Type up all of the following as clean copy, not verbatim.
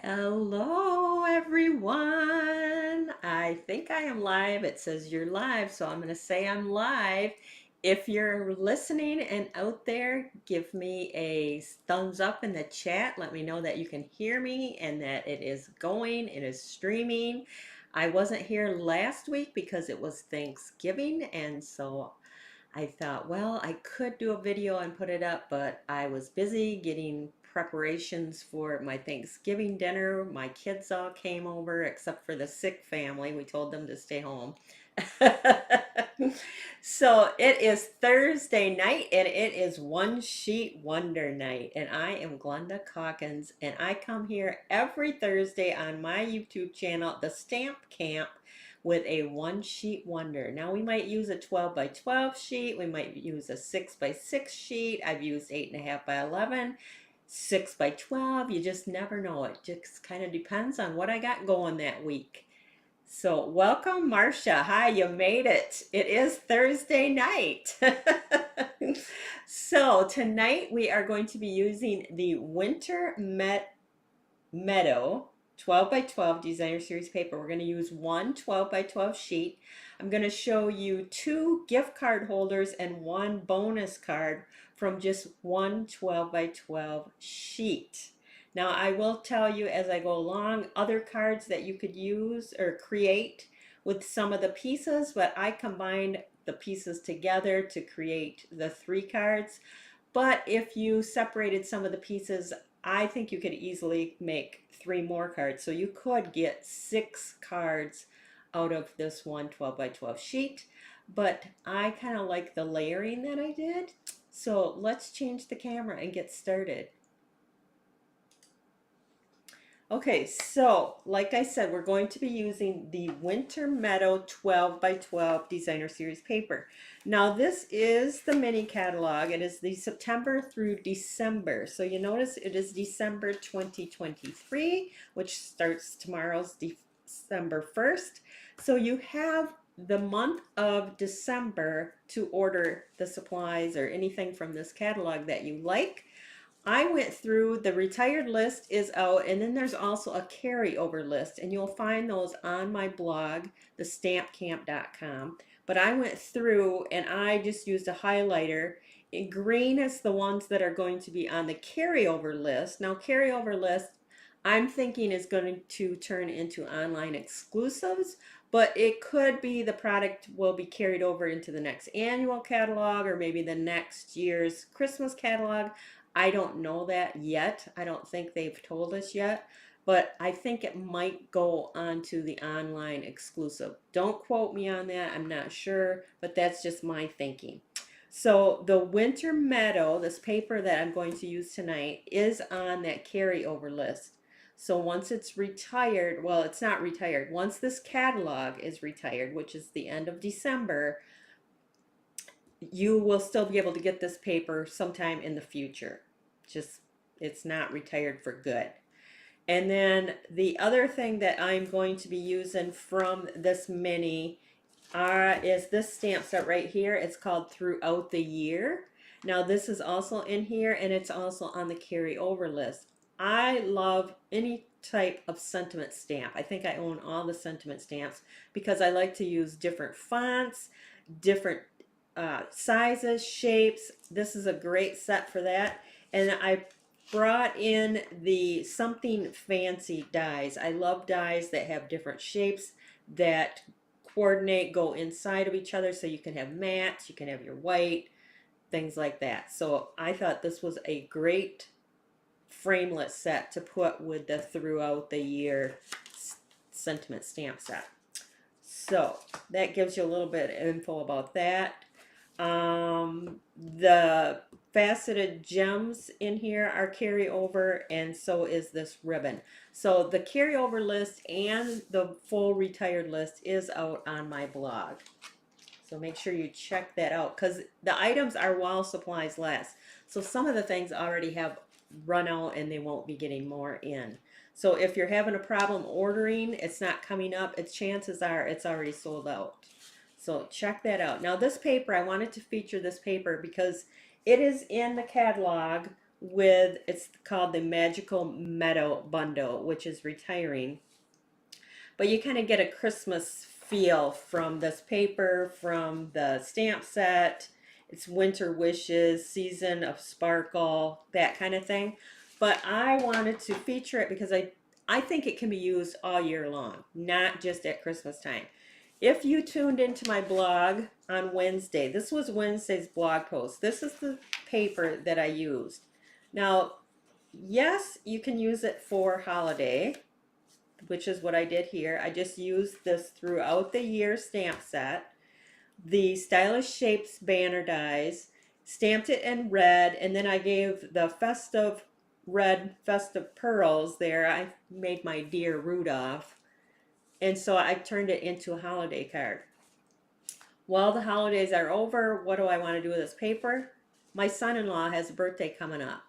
Hello, everyone. I think I am live. It says you're live, so I'm going to say I'm live. If you're listening and out there, give me a thumbs up in the chat. Let me know that you can hear me and that it is going, it is streaming. I wasn't here last week because it was Thanksgiving, and so I thought, well, I could do a video and put it up, but I was busy getting preparations for my Thanksgiving dinner. My kids all came over except for the sick family. We told them to stay home. So it is Thursday night and it is One Sheet Wonder night. And I am Glenda Calkins and I come here every Thursday on my YouTube channel, The Stamp Camp, with a one sheet wonder. Now we might use a 12 by 12 sheet, we might use a 6 by 6 sheet. I've used 8.5 by 11, 6 by 12. You just never know. It just kind of depends on what I got going that week. So welcome, Marcia. Hi, you made it. It is Thursday night. So tonight we are going to be using the Meadow 12 by 12 Designer Series paper. We're going to use one 12 by 12 sheet. I'm going to show you two gift card holders and one bonus card from just one 12 by 12 sheet. Now I will tell you as I go along other cards that you could use or create with some of the pieces, but I combined the pieces together to create the three cards. But if you separated some of the pieces, I think you could easily make three more cards. So you could get 6 cards out of this one 12 by 12 sheet. But I kind of like the layering that I did. So let's change the camera and get started. Okay, so like I said, we're going to be using the Winter Meadow 12 by 12 Designer Series paper. Now this is the mini catalog. It is the September through December. So you notice it is December 2023, which starts tomorrow's December 1st. So you have the month of December to order the supplies or anything from this catalog that you like. I went through the retired list is out, and then there's also a carryover list, and you'll find those on my blog, TheStampCamp.com. But I went through and I just used a highlighter. In green is the ones that are going to be on the carryover list. Now, carryover list, I'm thinking is going to turn into online exclusives, but it could be the product will be carried over into the next annual catalog or maybe the next year's Christmas catalog. I don't know that yet. I don't think they've told us yet, but I think it might go onto the online exclusive. Don't quote me on that. I'm not sure, but that's just my thinking. So the Winter Meadow, this paper that I'm going to use tonight, is on that carryover list. So once it's retired, well, it's not retired. Once this catalog is retired, which is the end of December, you will still be able to get this paper sometime in the future. Just, it's not retired for good. And then the other thing that I'm going to be using from this mini is this stamp set right here. It's called Throughout the Year. Now this is also in here and it's also on the carryover list. I love any type of sentiment stamp. I think I own all the sentiment stamps because I like to use different fonts, different sizes, shapes. This is a great set for that. And I brought in the Something Fancy dies. I love dies that have different shapes that coordinate, go inside of each other, so you can have mattes, you can have your white, things like that. So I thought this was a great frameless set to put with the Throughout the Year sentiment stamp set. So that gives you a little bit of info about that. The faceted gems in here are carryover, and so is this ribbon. So the carryover list and the full retired list is out on my blog. So make sure you check that out because the items are while supplies last. So some of the things already have run out and they won't be getting more in. So if you're having a problem ordering, it's not coming up, its chances are it's already sold out. So check that out. Now this paper, I wanted to feature this paper because it is in the catalog with, it's called the Magical Meadow Bundle, which is retiring. But you kind of get a Christmas feel from this paper, from the stamp set. It's winter wishes, season of sparkle, that kind of thing. But I wanted to feature it because I think it can be used all year long, not just at Christmas time. If you tuned into my blog on Wednesday, this was Wednesday's blog post. This is the paper that I used. Now, yes, you can use it for holiday, which is what I did here. I just used this throughout the year stamp set. The Stylish Shapes banner dies, stamped it in red, and then I gave the festive red festive pearls there. I made my dear Rudolph, and so I turned it into a holiday card. Well, the holidays are over. What do I want to do with this paper? My son-in-law has a birthday coming up,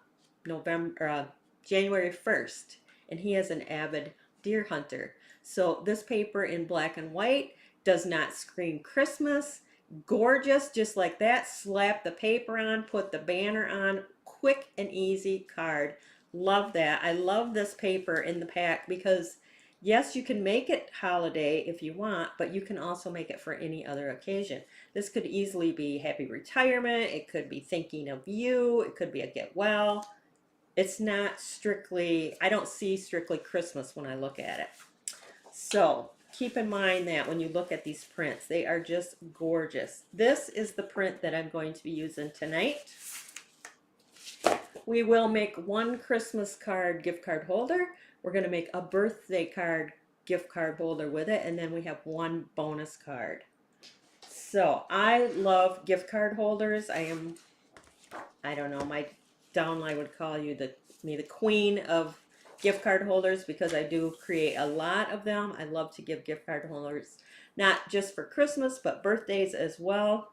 January 1st, and he is an avid deer hunter. So this paper in black and white does not scream Christmas. Gorgeous, just like that. Slap the paper on, put the banner on. Quick and easy card. Love that. I love this paper in the pack because yes, you can make it holiday if you want, but you can also make it for any other occasion. This could easily be happy retirement. It could be thinking of you. It could be a get well. It's not strictly, I don't see strictly Christmas when I look at it. So keep in mind that when you look at these prints, they are just gorgeous. This is the print that I'm going to be using tonight. We will make one Christmas card gift card holder. We're going to make a birthday card gift card holder with it, and then we have one bonus card. So I love gift card holders. I don't know, my downline would call me the queen of gift card holders because I do create a lot of them. I love to give gift card holders, not just for Christmas, but birthdays as well.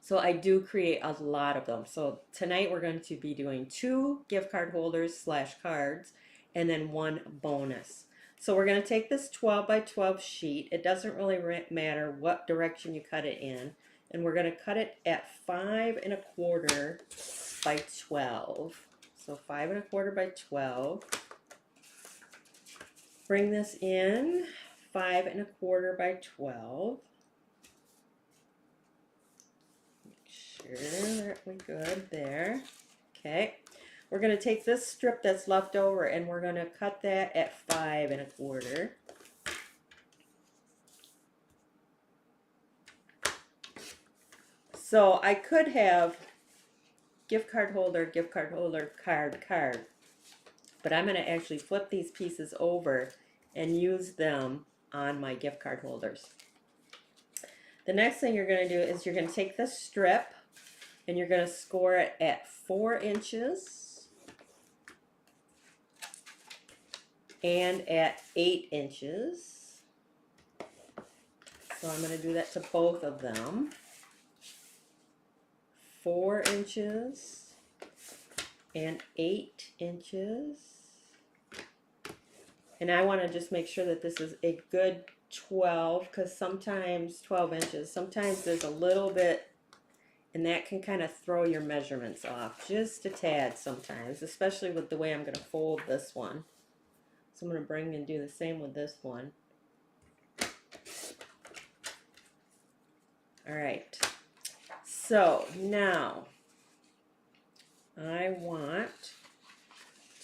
So I do create a lot of them. So tonight we're going to be doing 2 gift card holders / cards and then 1 bonus. So we're going to take this 12 by 12 sheet. It doesn't really matter what direction you cut it in. And we're going to cut it at 5 1/4 by 12. So 5 1/4 by 12. Bring this in 5 1/4 by 12. Make sure that we're good there. Okay. We're going to take this strip that's left over and we're going to cut that at 5 1/4. So I could have gift card holder, card. But I'm going to actually flip these pieces over and use them on my gift card holders. The next thing you're going to do is you're going to take this strip and you're going to score it at 4 inches and at 8 inches. So I'm going to do that to both of them. 4 inches and 8 inches. And I want to just make sure that this is a good 12, because sometimes 12 inches, sometimes there's a little bit, and that can kind of throw your measurements off just a tad sometimes, especially with the way I'm going to fold this one. So I'm going to bring and do the same with this one. All right. So now I want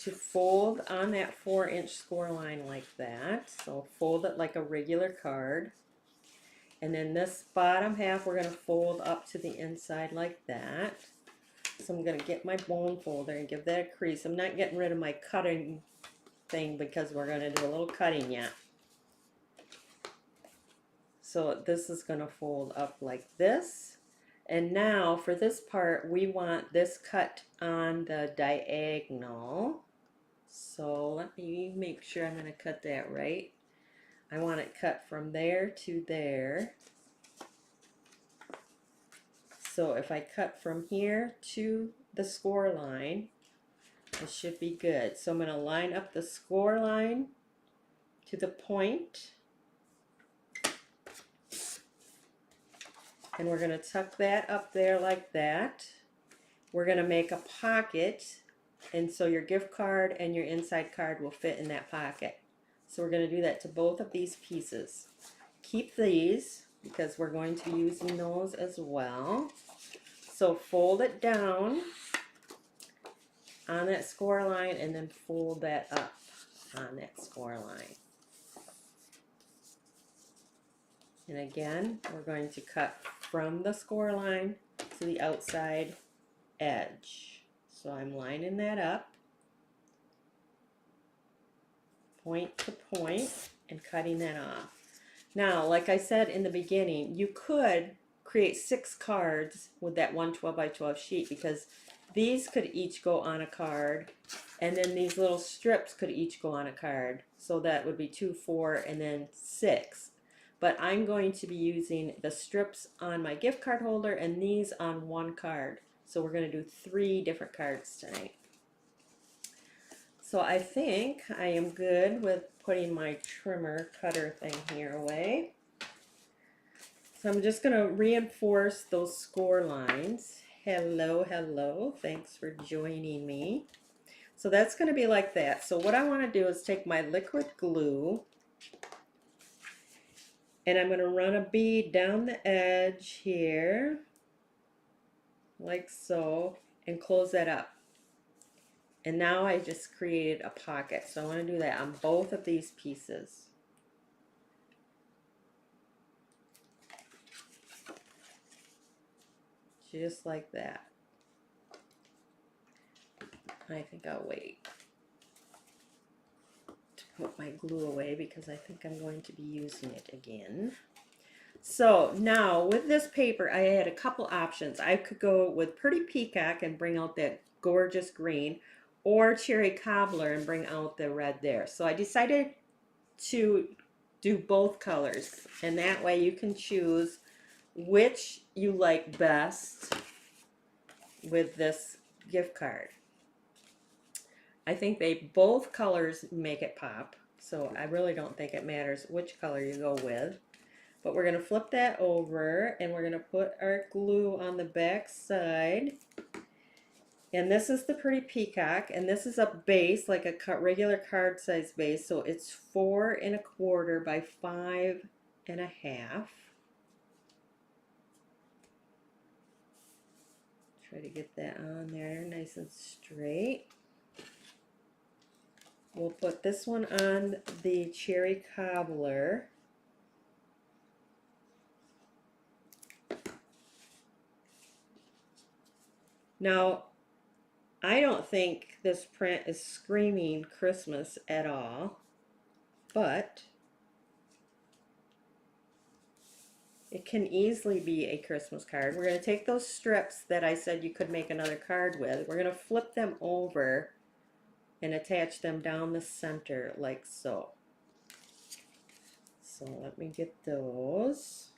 to fold on that 4-inch score line like that. So fold it like a regular card. And then this bottom half we're going to fold up to the inside like that. So I'm going to get my bone folder and give that a crease. I'm not getting rid of my cutting thing because we're going to do a little cutting yet. So this is going to fold up like this. And now for this part, we want this cut on the diagonal. So let me make sure I'm going to cut that right. I want it cut from there to there. So if I cut from here to the score line, it should be good. So I'm going to line up the score line to the point. And we're going to tuck that up there like that. We're going to make a pocket And so your gift card and your inside card will fit in that pocket. So we're going to do that to both of these pieces. Keep these because we're going to be using those as well. So fold it down on that score line and then fold that up on that score line. And again, we're going to cut from the score line to the outside edge. So I'm lining that up, point to point, and cutting that off. Now, like I said in the beginning, you could create 6 cards with that 112 by 12 sheet because these could each go on a card, and then these little strips could each go on a card. So that would be 2, 4, and then 6. But I'm going to be using the strips on my gift card holder and these on one card. So we're going to do 3 different cards tonight. So I think I am good with putting my trimmer cutter thing here away. So I'm just going to reinforce those score lines. Hello, hello. Thanks for joining me. So that's going to be like that. So what I want to do is take my liquid glue and I'm going to run a bead down the edge here, like so, and close that up. And now I just created a pocket. So I want to do that on both of these pieces. Just like that. I think I'll wait to put my glue away because I think I'm going to be using it again. So now with this paper, I had a couple options. I could go with Pretty Peacock and bring out that gorgeous green, or Cherry Cobbler and bring out the red there. So I decided to do both colors, and that way you can choose which you like best with this gift card. I think they both colors make it pop, so I really don't think it matters which color you go with. But we're going to flip that over and we're going to put our glue on the back side. And this is the Pretty Peacock, and this is a base, like a regular card size base, so it's 4 1/4 by 5 1/2. Try to get that on there nice and straight. We'll put this one on the Cherry Cobbler. Now, I don't think this print is screaming Christmas at all, but it can easily be a Christmas card. We're going to take those strips that I said you could make another card with. We're going to flip them over and attach them down the center like so. So let me get those.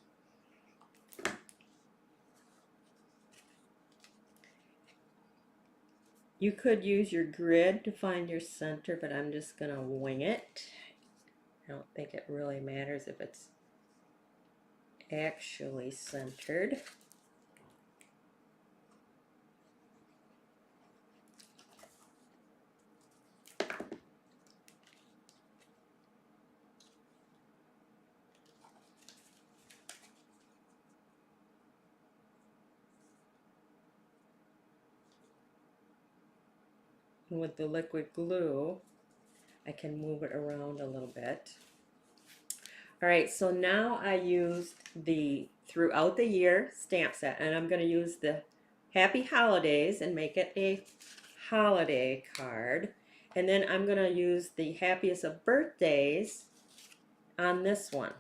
You could use your grid to find your center, but I'm just going to wing it. I don't think it really matters if it's actually centered. And with the liquid glue, I can move it around a little bit. All right, so now I used the Throughout the Year stamp set, and I'm going to use the Happy Holidays and make it a holiday card. And then I'm going to use the Happiest of Birthdays on this one.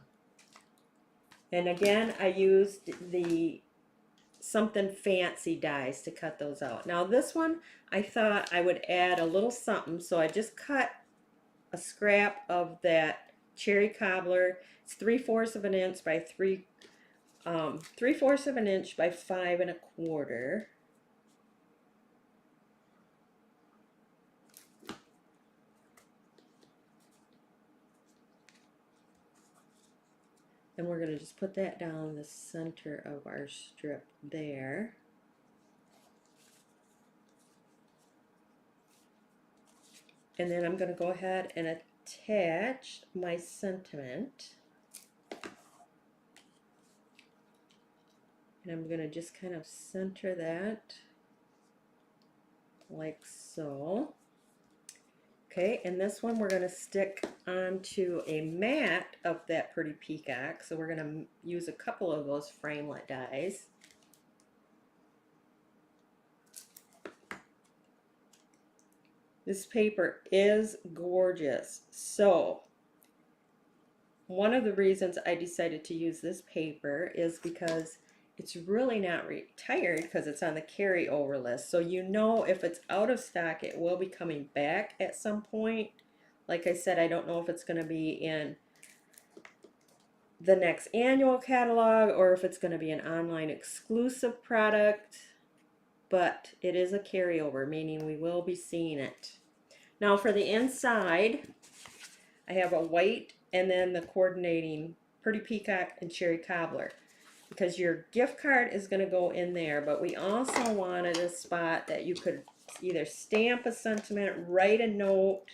And again, I used the Something Fancy dies to cut those out. Now this one, I thought I would add a little something, so I just cut a scrap of that Cherry Cobbler. It's 3/4 of an inch by 3/4 of an inch by 5 1/4. And we're going to just put that down the center of our strip there. And then I'm going to go ahead and attach my sentiment. And I'm going to just kind of center that like so. Okay, and this one we're going to stick onto a mat of that pretty peacock. So we're going to use a couple of those framelit dies. This paper is gorgeous. So one of the reasons I decided to use this paper is because it's really not retired because it's on the carryover list. So you know if it's out of stock, it will be coming back at some point. Like I said, I don't know if it's going to be in the next annual catalog or if it's going to be an online exclusive product, but it is a carryover, meaning we will be seeing it. Now for the inside, I have a white and then the coordinating Pretty Peacock and Cherry Cobbler, because your gift card is going to go in there, but we also wanted a spot that you could either stamp a sentiment, write a note,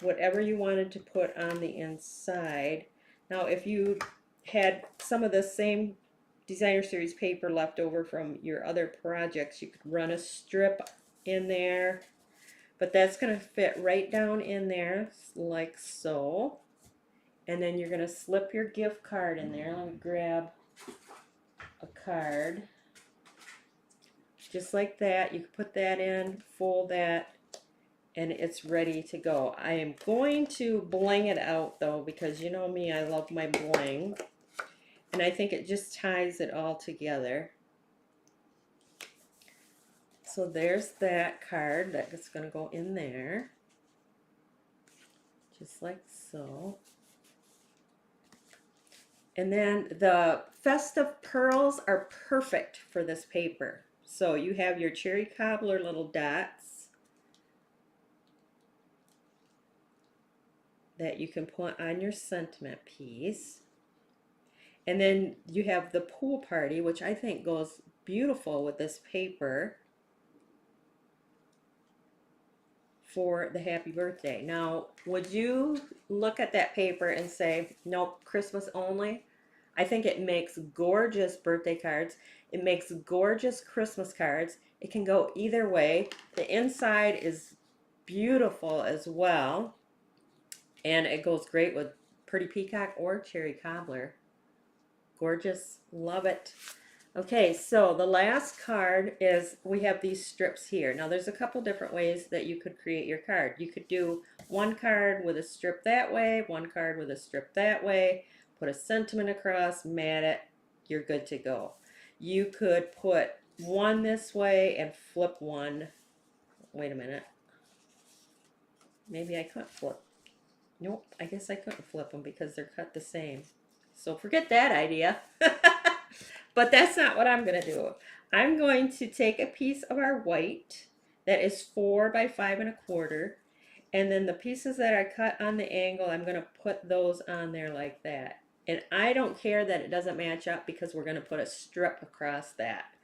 whatever you wanted to put on the inside. Now if you had some of the same designer series paper left over from your other projects, you could run a strip in there, but that's going to fit right down in there like so. And then you're going to slip your gift card in there. Let me grab a card. Just like that. You can put that in, fold that, and it's ready to go. I am going to bling it out though, because you know me, I love my bling. And I think it just ties it all together. So there's that card that's going to go in there. Just like so. And then the festive pearls are perfect for this paper. So you have your cherry cobbler little dots that you can put on your sentiment piece. And then you have the pool party, which I think goes beautiful with this paper for the happy birthday. Now, would you look at that paper and say, nope, Christmas only? I think it makes gorgeous birthday cards. It makes gorgeous Christmas cards. It can go either way. The inside is beautiful as well. And it goes great with Pretty Peacock or Cherry Cobbler. Gorgeous. Love it. Okay, so the last card is, we have these strips here. Now there's a couple different ways that you could create your card. You could do one card with a strip that way, one card with a strip that way, put a sentiment across, mat it, you're good to go. You could put one this way and flip one. Wait a minute. Maybe I couldn't flip. Nope, I guess I couldn't flip them because they're cut the same. So forget that idea. But that's not what I'm going to do. I'm going to take a piece of our white that is 4 by 5 1/4, and then the pieces that I cut on the angle, I'm going to put those on there like that. And I don't care that it doesn't match up because we're going to put a strip across that.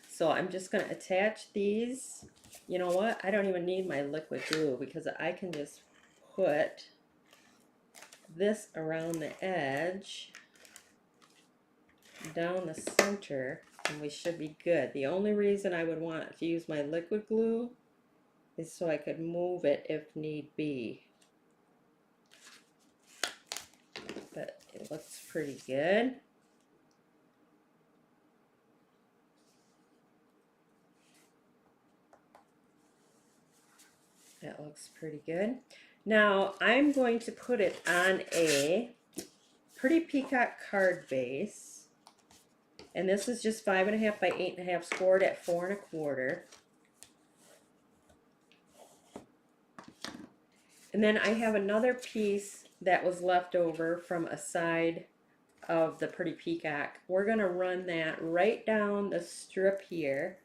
So I'm just going to attach these. You know what? I don't even need my liquid glue because I can just put this around the edge, down the center, and we should be good. The only reason I would want to use my liquid glue is so I could move it if need be. But it looks pretty good. That looks pretty good. Now I'm going to put it on a Pretty Peacock card base. And this is just 5 1/2 by 8 1/2 scored at 4 1/4. And then I have another piece that was left over from a side of the Pretty Peacock. We're going to run that right down the strip here.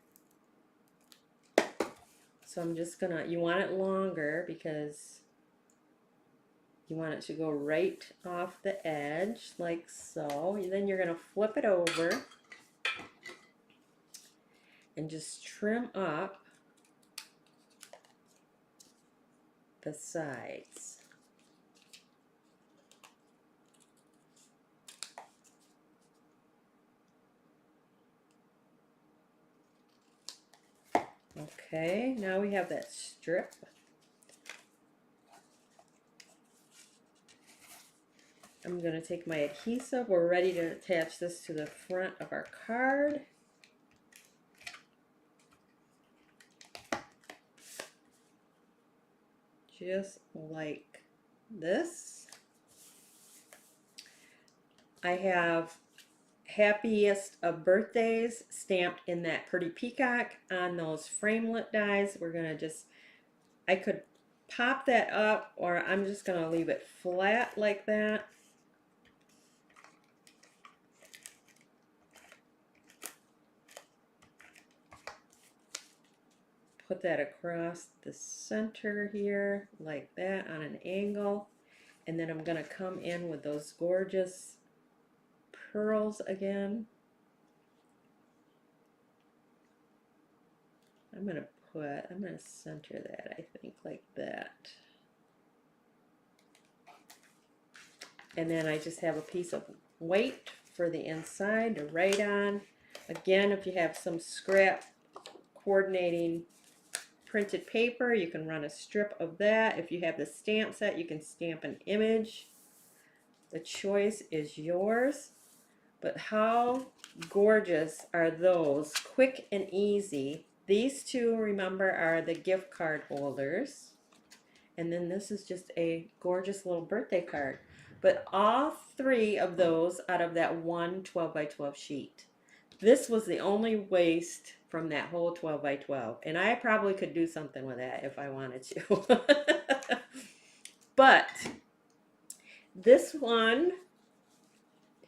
So I'm just going to, you want it longer because you want it to go right off the edge like so. And then you're going to flip it over and just trim up the sides. Okay, now we have that strip. I'm going to take my adhesive. We're ready to attach this to the front of our card. Just like this. I have happiest of birthdays stamped in that pretty peacock on those framelit dies. We're going to just, I could pop that up, or I'm just going to leave it flat like that. Put that across the center here like that on an angle, and then I'm going to come in with those gorgeous pearls again. I'm going to center that, I think, like that. And then I just have a piece of weight for the inside to write on. Again, if you have some scrap coordinating printed paper, you can run a strip of that. If you have the stamp set, you can stamp an image. The choice is yours. But how gorgeous are those? Quick and easy. These two, remember, are the gift card holders. And then this is just a gorgeous little birthday card. But all three of those out of that one 12 by 12 sheet. This was the only waste from that whole 12 by 12. And I probably could do something with that if I wanted to. But this one,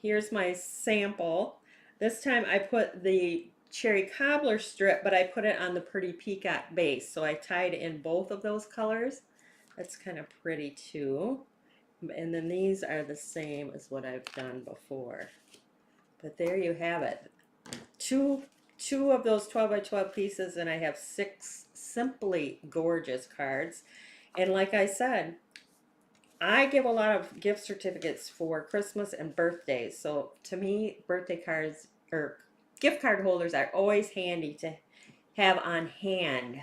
here's my sample. This time I put the cherry cobbler strip, but I put it on the pretty peacock base. So I tied in both of those colors. That's kind of pretty too. And then these are the same as what I've done before. But there you have it. Two of those 12 by 12 pieces, and I have 6 simply gorgeous cards. And like I said, I give a lot of gift certificates for Christmas and birthdays. So to me, birthday cards or gift card holders are always handy to have on hand.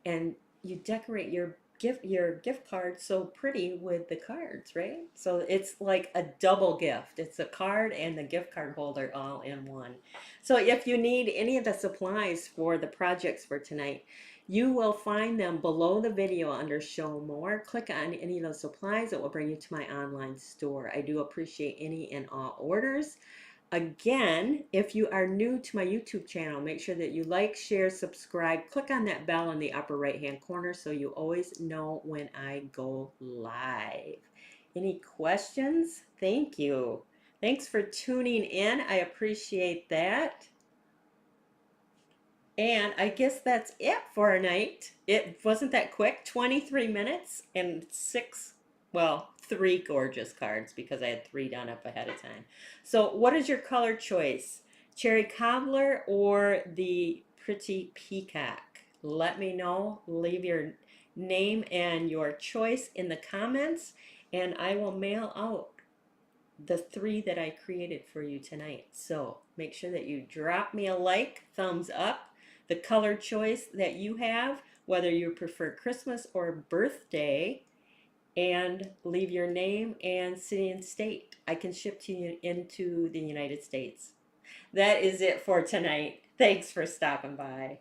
And you decorate your gift card so pretty with the cards, right? So it's like a double gift. It's a card and the gift card holder all in one. So if you need any of the supplies for the projects for tonight, you will find them below the video under Show More. Click on any of those supplies. It will bring you to my online store. I do appreciate any and all orders. Again, if you are new to my YouTube channel, make sure that you like, share, subscribe. Click on that bell in the upper right-hand corner so you always know when I go live. Any questions? Thank you. Thanks for tuning in. I appreciate that. And I guess that's it for a night. It wasn't that quick, 23 minutes and 3 gorgeous cards because I had 3 done up ahead of time. So what is your color choice? Cherry cobbler or the pretty peacock? Let me know. Leave your name and your choice in the comments, and I will mail out the 3 that I created for you tonight. So make sure that you drop me a like, thumbs up, the color choice that you have, whether you prefer Christmas or birthday, and leave your name and city and state. I can ship to you into the United States. That is it for tonight. Thanks for stopping by.